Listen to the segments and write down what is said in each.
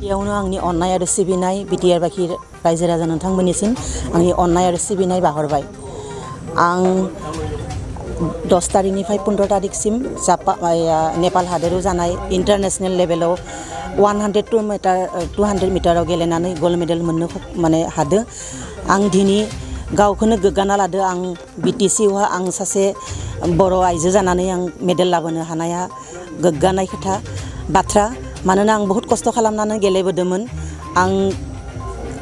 बेयावनो आंनि अननाय आरो सिबिनाय बिटिआर बाखि रायजो राजा नोंथांमोननिसिम आंनि अननाय आरो सिबिनाय बाहरबाय। आं 10 तारिखनिफ्राय 15 तारिखसिम नेपाल हादोराव जानाय इन्टारनेशनेल लेभेलाव 200 मिटाराव गेलेनानै गल्ड मेडेल मोननो माने हादों। आं दिनै गावखौनो गोग्गाना लादो आं बिटिसिआवहा आं सासे बर' आइजो जानानै आं मेडेल लाबोनो हानाया गोग्गानाय खोथा बाथ्रा। मानोना आं बहुत खस्थ' खालामनानै गेलेबोदोंमोन। आं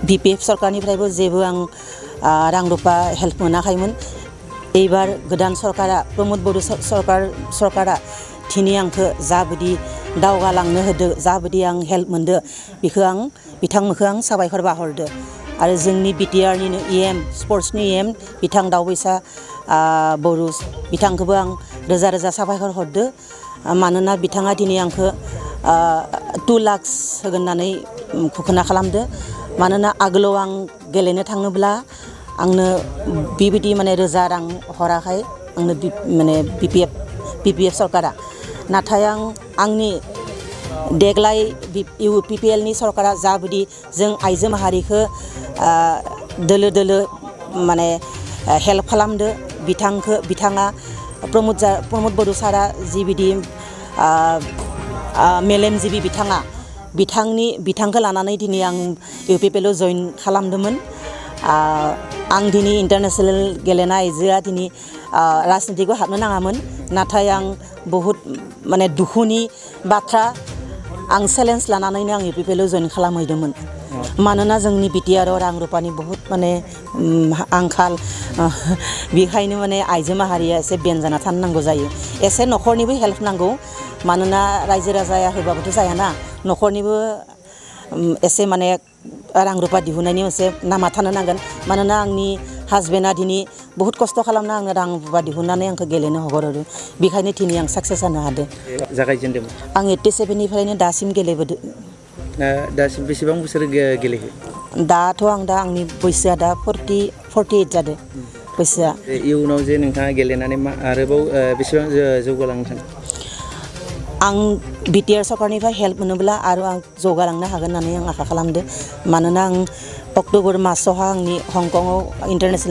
बिपिएफ सरकारनिफ्रायबो जेबो आं रां रुपा हेल्प मोनाखैमोन। एबार गोदान सरकारा प्रमोद बर' सरकारा दिनै आंखौ जाबायदि दावगालांनो होदो जाबायदि आं हेल्प मोनदो बेखौ आं बिथांमोनखौ आं साबायखर बाहरदो। आरो जोंनि बिटिआरनिनो EM स्पर्ट्सनि EM बिथां दावबैसा बर' बिथांखौबो आं रोजा रोजा साबायखर हरदो। मानोना बिथाङा दिनै आंखौ 2 लाख होगोन होननानै घोषणा खालामदो। मानोना आगोलाव आं गेलेनो थाङोब्ला आंनो बेबायदि माने रोजा रां हराखै आंनो माने बिपिएफ सरकारा। नाथाय आंनि देग्लाय UPPLनि सरकारा जाबायदि जों आइजो माहारिखौ दोलो दोलो माने हेल्प खालामदो बिथाङा प्रमोद बर' सारा जिबायदि मेलेमजिबि बिथांखौ लानानै दिनै आं UPPLआव जइन खालामदोंमोन। आं दिनै इन्टारनेशनेल गेलेनाय आइजोआ दिनै राजनितिकआव हाबनो नाङामोन। नाथाय आं बहुत माने दुखुनि बाथ्रा आं चेलेन्ज लानानैनो आं UPPLआव जइन खालामहैदोंमोन। मानोना जोंनि बिटिआरआव रां रुपानि बहुत माने आंखाल बेखायनो माने आइजो माहारिया एसे बेन जाना थानो नांगौ जायो। एसे न'खरनिबो हेल्प नांगौ। मानोना रायजो राजाया होबाबोथ' जायाना न'खरनिबो एसे माने रां रुपा दिहुननायनि मोनसे नामा थानो नांगोन। मानोना आंनि हासबेन्डआ दिनै बहुत खस्थ' खालामना आंनो रां रुपा दिहुननानै आंखौ गेलेनो हगारहरो। बेखायनो दिनै आं साक्सेस जानो हादों। जागायजेनदोंमोन आं 87निफ्रायनो दासिम गेलेबोदों। दासिम बेसेबां बोसोर गेलेखो? दाथ' आंनि बैसोआ दा 48 जादों बैसोआ। इयुनाव जे नोंथाङा गेलेनानै आरोबाव बेसेबां जौगालांनो सानो? आं बिटिआर सरकारनिफ्राय हेल्प मोनोब्ला आरो आं जौगालांनो हागोन होननानै आं आसा खालामदों। मानोना आं अक्ट'बर मासावहा आंनि हंकंआव इन्टारनेशनेल